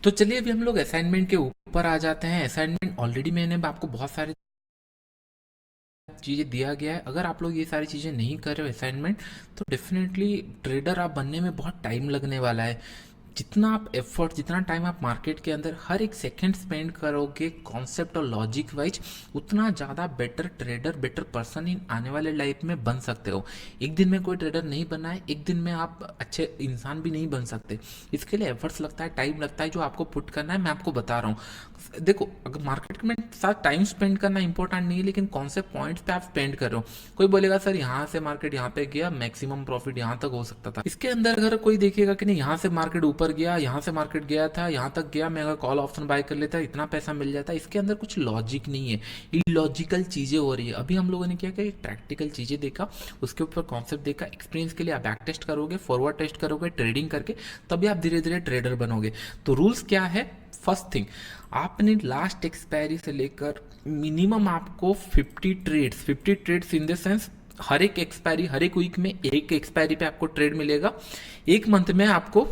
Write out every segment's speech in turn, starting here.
तो चलिए अभी हम लोग असाइनमेंट के ऊपर आ जाते हैं। असाइनमेंट ऑलरेडी मैंने आपको बहुत सारे चीज़ें दिया गया है। अगर आप लोग ये सारी चीज़ें नहीं कर रहे हो असाइनमेंट, तो डेफिनेटली ट्रेडर आप बनने में बहुत टाइम लगने वाला है। जितना आप एफर्ट, जितना टाइम आप मार्केट के अंदर हर एक सेकंड स्पेंड करोगे कॉन्सेप्ट और लॉजिक वाइज, उतना ज़्यादा better trader, better person in आने वाले लाइफ में बन सकते हो। एक दिन में कोई ट्रेडर नहीं बना है, एक दिन में आप अच्छे इंसान भी नहीं बन सकते। इसके लिए एफर्ट्स लगता है, टाइम लगता है, जो आपको पुट करना है मैं आपको बता रहा हूँ। देखो, अगर मार्केट में साथ टाइम स्पेंड करना इंपॉर्टेंट नहीं है, लेकिन कौन से पॉइंट्स पे आप स्पेंड कर रहे हो। कोई बोलेगा सर यहाँ से मार्केट यहाँ पे गया, मैक्सिमम प्रॉफिट यहाँ तक हो सकता था। इसके अंदर अगर कोई देखेगा कि नहीं, यहाँ से मार्केट ऊपर गया, यहाँ से मार्केट गया था, यहाँ तक गया, मैं अगर कॉल ऑप्शन बाय कर लेता इतना पैसा मिल जाता, इसके अंदर कुछ लॉजिक नहीं है, इलॉजिकल चीजें हो रही है। अभी हम लोगों ने क्या किया, प्रैक्टिकल चीजें देखा, उसके ऊपर कॉन्सेप्ट देखा, एक्सपीरियंस के लिए आप बैक टेस्ट करोगे, फॉरवर्ड टेस्ट करोगे, ट्रेडिंग करके, तभी आप धीरे धीरे ट्रेडर बनोगे। तो रूल्स क्या है? फर्स्ट थिंग, आपने लास्ट एक्सपायरी से लेकर मिनिमम आपको 50 ट्रेड्स इन द सेंस, हर एक एक्सपायरी, हर एक वीक में एक एक्सपायरी पे आपको ट्रेड मिलेगा, एक मंथ में आपको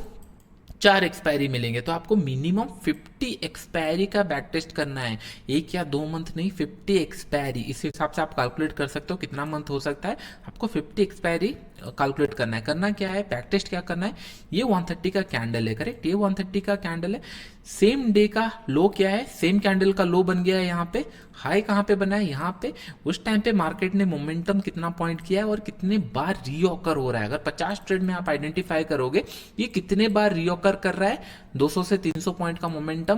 4 एक्सपायरी मिलेंगे। तो आपको मिनिमम 50 एक्सपायरी का बैक टेस्ट करना है, एक या 2 मंथ नहीं, 50 एक्सपायरी। इस हिसाब से आप कैलकुलेट कर सकते हो कितना मंथ हो सकता है। आपको 50 एक्सपायरी कैलकुलेट करना है। करना क्या है, बैक टेस्ट क्या करना है, ये 130 का कैंडल है, करेक्ट, ये 130 का कैंडल है। सेम डे का लो क्या है, सेम कैंडल का लो बन गया है यहाँ पे, हाई कहाँ पे बना है, यहाँ पे। उस टाइम पे मार्केट ने मोमेंटम कितना पॉइंट किया है और कितने बार रीऑकर हो रहा है। अगर 50 ट्रेड में आप आइडेंटिफाई करोगे ये कितने बार रीऑकर कर रहा है, 200 से 300 पॉइंट का मोमेंटम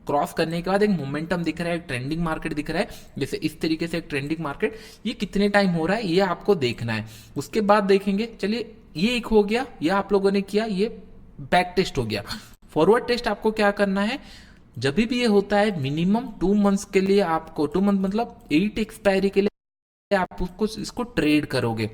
क्रॉस करने के बाद एक मोमेंटम दिख रहा है, एक ट्रेंडिंग मार्केट दिख रहा है, जैसे इस तरीके से एक ट्रेंडिंग मार्केट, ये कितने टाइम हो रहा है ये आपको देखना है। उसके बाद देखेंगे, चलिए ये एक हो गया, ये आप लोगों ने किया, ये बैक टेस्ट हो गया। फॉरवर्ड टेस्ट आपको क्या करना है, जब भी ये होता है मिनिमम 2 मंथ्स के लिए, आपको 2 मंथ मतलब 8 एक्सपायरी के लिए आप उसको इसको ट्रेड करोगे,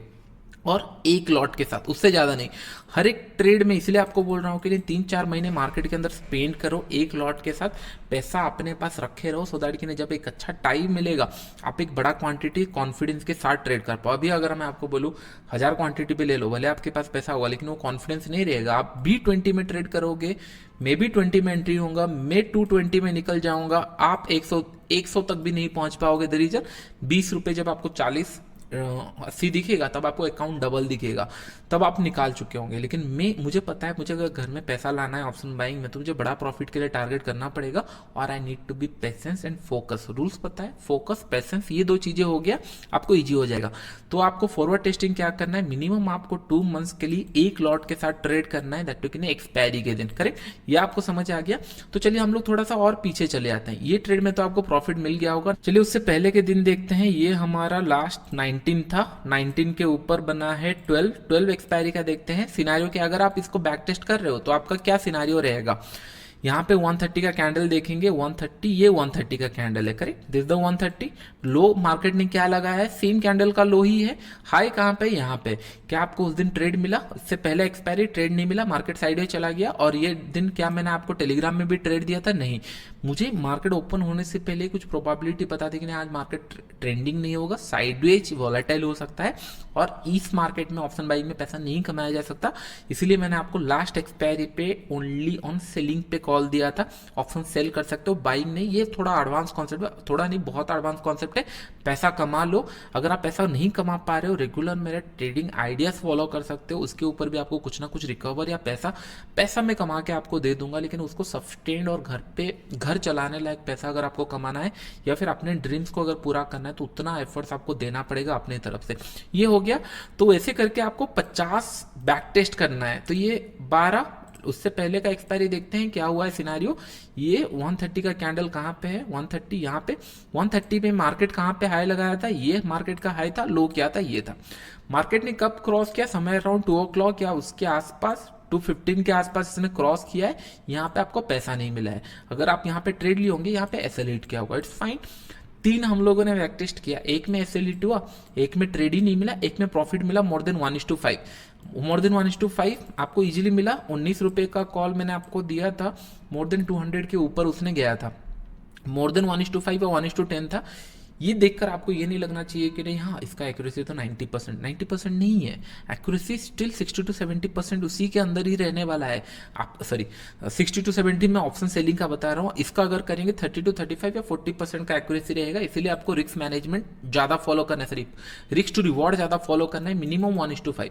और एक लॉट के साथ, उससे ज़्यादा नहीं। हर एक ट्रेड में, इसलिए आपको बोल रहा हूँ कि 3-4 महीने मार्केट के अंदर स्पेंड करो एक लॉट के साथ, पैसा अपने पास रखे रहो, सो दैट कि जब एक अच्छा टाइम मिलेगा आप एक बड़ा क्वांटिटी कॉन्फिडेंस के साथ ट्रेड कर पाओ। अभी अगर मैं आपको बोलूँ 1000 क्वांटिटी पे ले लो, भले आपके पास पैसा होगा लेकिन वो कॉन्फिडेंस नहीं रहेगा। आप भी 20 में ट्रेड करोगे, मैं भी 20 में एंट्री होगा, मैं 220 में निकल जाऊंगा, आप 100 तक भी नहीं पहुंच पाओगे। द रीजन, 20 रुपये जब आपको 40-80 दिखेगा, तब आपको अकाउंट डबल दिखेगा, तब आप निकाल चुके होंगे। लेकिन मुझे पता है, मुझे अगर घर में पैसा लाना है ऑप्शन बाइंग में, तो मुझे बड़ा प्रॉफिट के लिए टारगेट करना पड़ेगा, और I need to be patience and focus. Rules पता है, फोकस पेशेंस, ये 2 चीजें हो गया, आपको इजी हो जाएगा। तो आपको फॉरवर्ड टेस्टिंग क्या करना है, मिनिमम आपको 2 मंथ्स के लिए एक लॉट के साथ ट्रेड करना है, दैट टू कि एक्सपायरी के दिन, करेक्ट। ये आपको समझ आ गया। तो चलिए हम लोग थोड़ा सा और पीछे चले आते हैं। ये ट्रेड में तो आपको प्रॉफिट मिल गया होगा, चलिए उससे पहले के दिन देखते हैं। ये हमारा लास्ट 19 था, 19 के ऊपर बना है 12 एक्सपायरी का। देखते हैं सिनारियो के, अगर आप इसको बैक टेस्ट कर रहे हो तो आपका क्या सिनारियो रहेगा। यहाँ पे 130 का कैंडल देखेंगे, 130, ये 130 का कैंडल है, correct, this the 130। Low market ने क्या लगाया है, सेम कैंडल का लो ही है। हाई कहाँ पे, यहाँ पे। क्या आपको उस दिन ट्रेड मिला, इससे पहले एक्सपायरी ट्रेड नहीं मिला, मार्केट साइडवेज चला गया। और ये दिन क्या मैंने आपको टेलीग्राम में भी ट्रेड दिया था, नहीं, मुझे मार्केट ओपन होने से पहले कुछ प्रोबेबिलिटी पता थी कि आज मार्केट ट्रेंडिंग नहीं होगा, साइडवेज वॉलेटाइल हो सकता है, और इस मार्केट में ऑप्शन बाइंग में पैसा नहीं कमाया जा सकता। इसीलिए मैंने आपको लास्ट एक्सपायरी पे ओनली ऑन सेलिंग पे कॉल दिया था। ऑप्शन सेल कर सकते हो, बाइंग नहीं। ये थोड़ा एडवांस कॉन्सेप्ट है, थोड़ा नहीं बहुत एडवांस कॉन्सेप्ट है। पैसा कमा लो। अगर आप पैसा नहीं कमा पा रहे हो, रेगुलर मेरे ट्रेडिंग आइडियाज फॉलो कर सकते हो, उसके ऊपर भी आपको कुछ ना कुछ रिकवर या पैसा मैं कमा के आपको दे दूंगा, लेकिन उसको सस्टेन्ड और घर चलाने लायक पैसा अगर आपको कमाना है, या फिर अपने ड्रीम्स को अगर पूरा करना है, तो उतना एफर्ट्स आपको देना पड़ेगा अपनी तरफ से। ये हो गया। तो ऐसे करके आपको 50 बैक टेस्ट करना है। तो ये 12, उससे पहले का एक्सपायरी देखते हैं क्या हुआ है सिनारियो। ये 130 का कैंडल कहाँ पे है, 130 यहाँ पे। 130 पे मार्केट कहाँ पे हाई लगाया था, ये मार्केट का हाई था, लो क्या था, ये था। मार्केट ने कब क्रॉस किया, समय अराउंड 2 o'clock या उसके आसपास, 2:15 के आसपास इसने क्रॉस किया है। यहाँ पे आपको पैसा नहीं मिला है। अगर आप यहाँ पे ट्रेड लिए होंगे, यहाँ पे एसएलइट किया होगा, इट्स फाइन। 3 हम लोगों ने बैक टेस्ट किया, एक में एसएलइट हुआ, एक में ट्रेड ही नहीं मिला, एक में प्रॉफिट मिला मोर देन 1:5। मोर देन 1:5 आपको इजीली मिला। 19 रुपए का कॉल मैंने आपको दिया था, मोर देन 200 के ऊपर उसने गया था। मोर देन 1:5 और 1:10 था। ये देखकर आपको ये नहीं लगना चाहिए कि नहीं हाँ इसका एक्यूरेसी तो 90% नहीं है, एक्यूरेसी स्टिल 60 to 70% उसी के अंदर ही रहने वाला है। आप सॉरी 60 to 70 में ऑप्शन सेलिंग का बता रहा हूँ, इसका अगर करेंगे 30 to 35 या 40% का एक्यूरेसी रहेगा। इसीलिए आपको रिस्क मैनेजमेंट ज़्यादा फॉलो करना है, सिर्फ रिस्क टू रिवॉर्ड ज़्यादा फॉलो करना है, मिनिमम 1:5।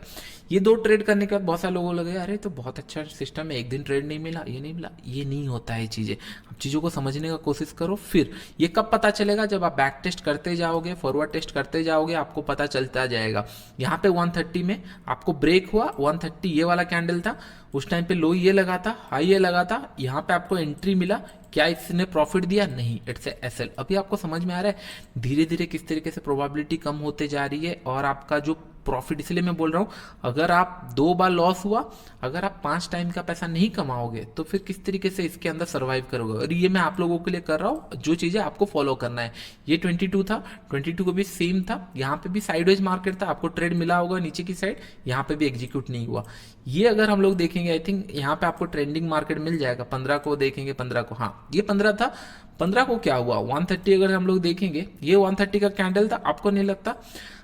ये दो ट्रेड करने के बाद बहुत सारे लोगों को लगे अरे तो बहुत अच्छा सिस्टम है, एक दिन ट्रेड नहीं मिला, ये नहीं मिला, ये नहीं होता है चीज़ें। आप चीज़ों को समझने का कोशिश करो। फिर ये कब पता चलेगा, जब आप बैक टेस्ट करते जाओगे, फॉरवर्ड टेस्ट करते जाओगे, आपको पता चलता जाएगा। यहाँ पे 130 में आपको ब्रेक हुआ, 130 ये वाला कैंडल था, उस टाइम पे लो ये लगा था, हाई ये लगा था, यहाँ पे आपको एंट्री मिला, क्या इसने प्रॉफिट दिया? नहीं, इट्स ए एसएल। अभी आपको समझ में आ रहा है धीरे धीरे किस तरीके से प्रोबेबिलिटी कम होते जा रही है और आपका जो प्रॉफिट, इसलिए मैं बोल रहा हूँ अगर आप 2 बार लॉस हुआ, अगर आप 5 टाइम का पैसा नहीं कमाओगे तो फिर किस तरीके से इसके अंदर सर्वाइव करोगे। और ये मैं आप लोगों के लिए कर रहा हूँ, जो चीज़ें आपको फॉलो करना है। ये 22 था, 22 को भी सेम था, यहाँ पे भी साइडवेज मार्केट था, आपको ट्रेड मिला होगा नीचे की साइड, यहाँ पे भी एग्जीक्यूट नहीं हुआ। ये अगर हम लोग देखेंगे आई थिंक यहाँ पे आपको ट्रेंडिंग मार्केट मिल जाएगा। 15 को देखेंगे, 15 को, हाँ ये 15 था, 15 को क्या हुआ 130 अगर हम लोग देखेंगे, ये 130 का कैंडल था। आपको नहीं लगता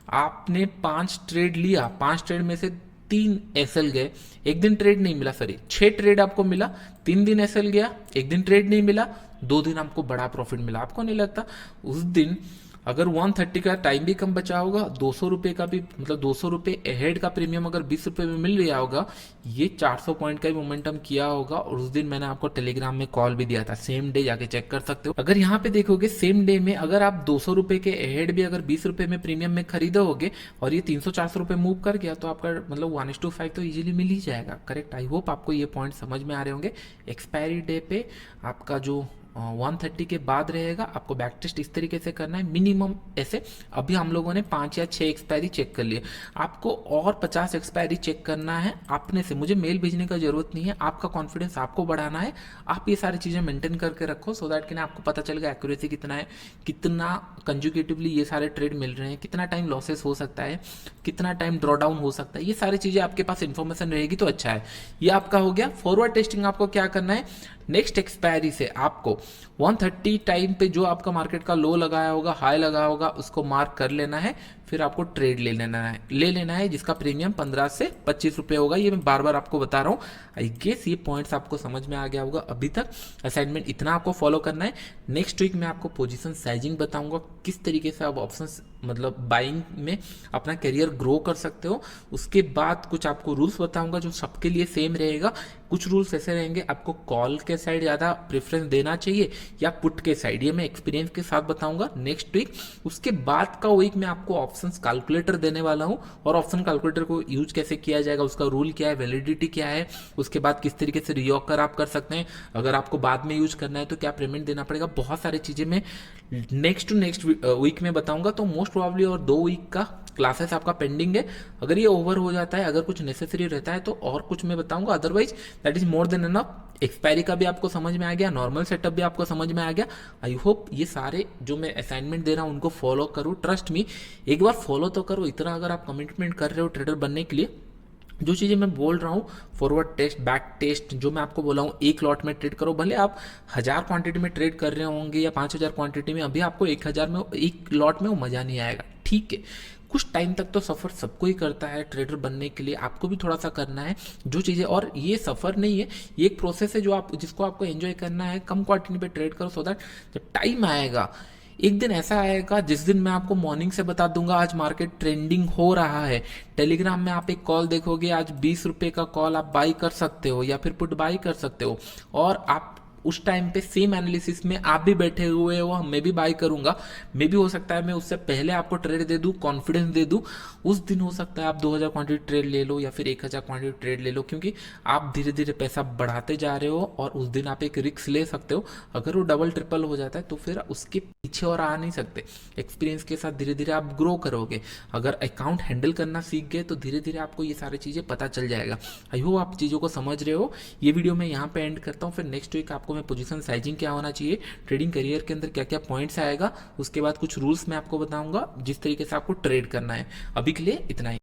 आपने 5 ट्रेड लिया, 5 ट्रेड में से 3 एसएल गए, एक दिन ट्रेड नहीं मिला, सॉरी 6 ट्रेड आपको मिला, 3 दिन एसएल गया, एक दिन ट्रेड नहीं मिला, 2 दिन आपको बड़ा प्रॉफिट मिला। आपको नहीं लगता उस दिन अगर 130 का टाइम भी कम बचा होगा, 200 रुपये का भी, मतलब 200 रुपये अहेड का प्रीमियम अगर 20 रुपये में मिल गया होगा, ये 400 पॉइंट का भी मोमेंटम किया होगा। और उस दिन मैंने आपको टेलीग्राम में कॉल भी दिया था, सेम डे जाके चेक कर सकते हो। अगर यहाँ पे देखोगे सेम डे में अगर आप 200 रुपये के अहेड भी अगर 20 रुपये में प्रीमियम में खरीदोगे और ये 300-400 रुपये मूव कर गया तो आपका मतलब 1:5 तो इजीली मिल ही जाएगा। करेक्ट, आई होप आपको ये पॉइंट समझ में आ रहे होंगे। एक्सपायरी डे पे आपका जो 130 के बाद रहेगा, आपको बैक टेस्ट इस तरीके से करना है मिनिमम ऐसे। अभी हम लोगों ने 5 या 6 एक्सपायरी चेक कर लिए, आपको और 50 एक्सपायरी चेक करना है अपने से। मुझे मेल भेजने का जरूरत नहीं है, आपका कॉन्फिडेंस आपको बढ़ाना है। आप ये सारी चीज़ें मेंटेन करके रखो सो दैट कि ना आपको पता चलेगा एक्यूरेसी कितना है, कितना कंजुकेटिवली ये सारे ट्रेड मिल रहे हैं, कितना टाइम लॉसेस हो सकता है, कितना टाइम ड्रॉ डाउन हो सकता है। ये सारी चीज़ें आपके पास इन्फॉर्मेशन रहेगी तो अच्छा है। ये आपका हो गया। फॉरवर्ड टेस्टिंग आपको क्या करना है, नेक्स्ट एक्सपायरी से आपको 130 टाइम पे जो आपका मार्केट का लो लगाया होगा, हाई लगा होगा, उसको मार्क कर लेना है। फिर आपको ट्रेड ले लेना है जिसका प्रीमियम 15 से 25 रुपये होगा। ये मैं बार बार आपको बता रहा हूँ। आई गेस ये पॉइंट्स आपको समझ में आ गया होगा अभी तक। असाइनमेंट इतना आपको फॉलो करना है। नेक्स्ट वीक मैं आपको पोजीशन साइजिंग बताऊंगा, किस तरीके से आप ऑप्शंस मतलब बाइंग में अपना करियर ग्रो कर सकते हो। उसके बाद कुछ आपको रूल्स बताऊंगा जो सबके लिए सेम रहेगा। कुछ रूल्स ऐसे रहेंगे, आपको कॉल के साइड ज़्यादा प्रेफरेंस देना चाहिए या पुट के साइड, ये मैं एक्सपीरियंस के साथ बताऊंगा नेक्स्ट वीक। उसके बाद का वीक मैं आपको ऑप्शंस कैलकुलेटर देने वाला हूं और ऑप्शन कैलकुलेटर को यूज कैसे किया जाएगा, उसका रूल क्या है, वैलिडिटी क्या है, उसके बाद किस तरीके से रीऑकर आप कर सकते हैं, अगर आपको बाद में यूज करना है तो क्या पेमेंट देना पड़ेगा। बहुत सारी चीज़ें मैं नेक्स्ट टू नेक्स्ट वीक में बताऊंगा। तो मोस्ट प्रोबेबली और 2 वीक का क्लासेस आपका पेंडिंग है। अगर ये ओवर हो जाता है, अगर कुछ नेसेसरी रहता है तो और कुछ मैं बताऊंगा, otherwise that is more than enough. Expiry का भी आपको समझ में आ गया, नॉर्मल सेटअप भी आपको समझ में आ गया। आई होप ये सारे जो मैं असाइनमेंट दे रहा हूँ उनको फॉलो करो। ट्रस्ट मी, एक बार फॉलो तो करो। इतना अगर आप कमिटमेंट कर रहे हो ट्रेडर बनने के लिए, जो चीज़ें मैं बोल रहा हूँ फॉरवर्ड टेस्ट, बैक टेस्ट, जो मैं आपको बोला हूँ एक लॉट में ट्रेड करो। भले आप 1000 क्वांटिटी में ट्रेड कर रहे होंगे या 5000 क्वांटिटी में, अभी आपको 1000 में एक लॉट में वो मज़ा नहीं आएगा। ठीक है, कुछ टाइम तक तो सफ़र सबको ही करता है ट्रेडर बनने के लिए, आपको भी थोड़ा सा करना है जो चीज़ें। और ये सफ़र नहीं है, ये एक प्रोसेस है जो आप जिसको आपको एंजॉय करना है। कम क्वांटिटी पे ट्रेड करो सो दैट जब टाइम आएगा, एक दिन ऐसा आएगा जिस दिन मैं आपको मॉर्निंग से बता दूंगा आज मार्केट ट्रेंडिंग हो रहा है। टेलीग्राम में आप एक कॉल देखोगे, आज 20 रुपये का कॉल आप बाई कर सकते हो या फिर पुट बाई कर सकते हो। और आप उस टाइम पे सेम एनालिसिस में आप भी बैठे हुए हो, मैं भी बाई करूंगा, मे भी हो सकता है मैं उससे पहले आपको ट्रेड दे दूं, कॉन्फिडेंस दे दूं। उस दिन हो सकता है आप 2000 क्वांटिटी ट्रेड ले लो या फिर 1000 क्वांटिटी ट्रेड ले लो, क्योंकि आप धीरे धीरे पैसा बढ़ाते जा रहे हो और उस दिन आप एक रिस्क ले सकते हो। अगर वो डबल ट्रिपल हो जाता है तो फिर उसके पीछे और आ नहीं सकते। एक्सपीरियंस के साथ धीरे धीरे आप ग्रो करोगे। अगर अकाउंट हैंडल करना सीख गए तो धीरे धीरे आपको ये सारी चीज़ें पता चल जाएगा। आई होप आप चीज़ों को समझ रहे हो। ये वीडियो मैं यहाँ पे एंड करता हूँ। फिर नेक्स्ट वीक आपको मैं पोजीशन साइजिंग क्या होना चाहिए, ट्रेडिंग करियर के अंदर क्या क्या पॉइंट्स आएगा, उसके बाद कुछ रूल्स मैं आपको बताऊंगा जिस तरीके से आपको ट्रेड करना है। अभी के लिए इतना ही।